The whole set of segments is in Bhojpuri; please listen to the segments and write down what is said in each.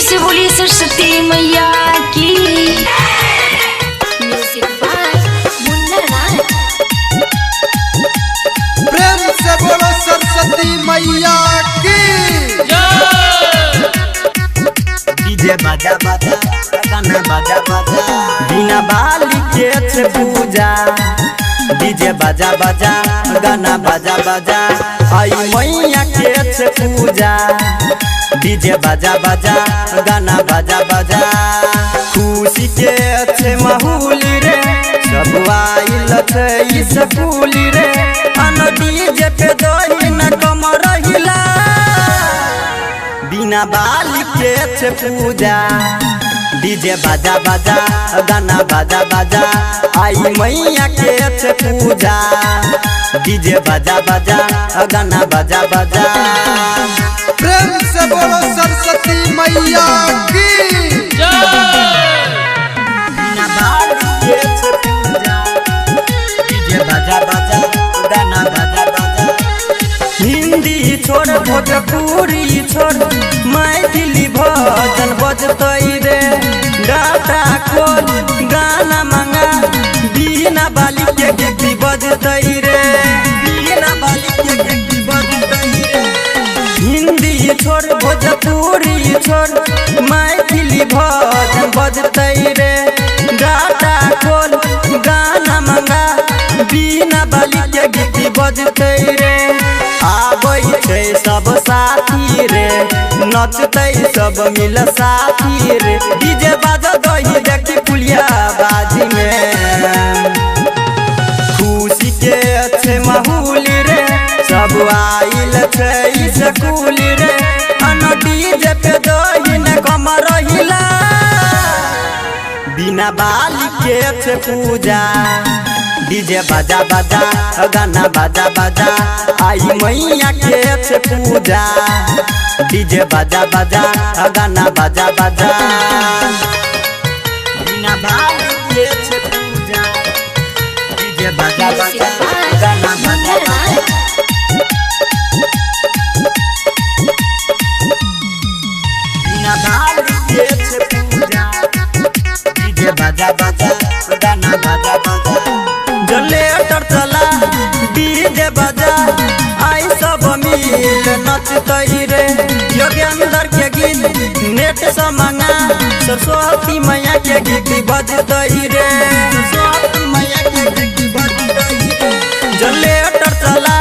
से बोलिए सरस्वती मैया की। म्यूजिक बाय मुन्ना राज। प्रेम से बोलो सरस्वती मैया की। डीजे बाजा बाजा गाना बाजा बाजा बिना बाली के पूजा। डीजे बाजा बाजा गाना बाजा बाजा आई मैया के पूजा। डीजे बाजा बाजा गाना बाजा बाजा खुशी के अच्छे माहौल रे सब आइल छै स्कूल रे। अन डीजे पे दही न कम रहिला बिना बाली के पूजा। डीजे बाजा बाजा गाना बाजा बाजा आई मैया के पूजा। डीजे बाजा बाजा गाना बाजा बाजा प्रेम से बोलो सरस्वती मैया की। बिना बाली के पूजा। डीजे बाजा बाजा गाना बाजा बाजा हिंदी छोड़ भोजपुरी छोड़ मैथिली भजन बजतई रे। डाटा खोल गाना मंगा बिना बाली के गीत बजतई रे। बिना बाली के गीत बजतई रे। हिंदी छोड़ भोजपुरी छोड़ मैथिली भजन बजतई रे। डाटा खोल गाना मंगा बिना बाली के गीत बजतई रे। आबै छै सब साथी रे नचतै सब मिल साथी रे। डीजे बाजा दही देखी पुलिया बाजी में खुशी के अच्छे माहौल रे सब आइल छै स्कूल रे। अन डीजे पे दही न कम रहिला बिना बाली के पूजा। डीजे बाजा बाजा गाना बाजा बाजा आई मैया के पूजा। डीजे बाजा बाजा गाना बाजा बाजा बिना बाली के पूजा। डीजे बाजा बाजा गाना बाजा बाजा बिना बाली के पूजा। डीजे बाजा बाजा गाना बाजा बाजा जनरेटर चला डीजे बजा आई सब मिल नचतई रे। योगेंद्र के गीत नेट से मंगा सरस्वती मैया के गीत बजतई रे। सरस्वती मैया के गीत बजतई रे। जनरेटर चला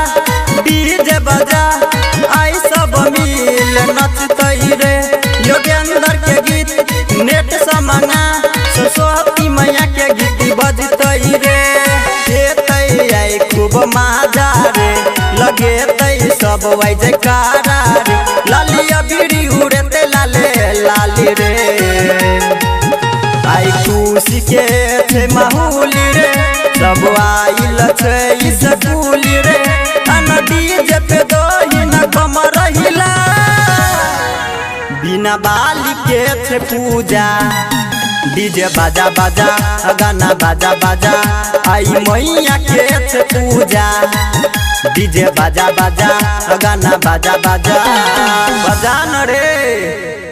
डीजे बजा आई सब मिल नचतई रे। योगेंद्र के गीत नेट से मंगा सरस्वती मैया के गीत बजतई रे। खूब मजा रे लगे सब वही जयकारा रे। लालिया बीड़ी उड़ते लाले लाली रे। आई खुशी के थे माहौल रे सब आइल छै स्कूल रे। अन डीजे पे दही न कम रहिला बिना बाली के पूजा। डीजे बाजा बाजा गाना बाजा बाजा आई मैया के पूजा। डीजे बाजा बाजा गाना बाजा बाजा बजान रे।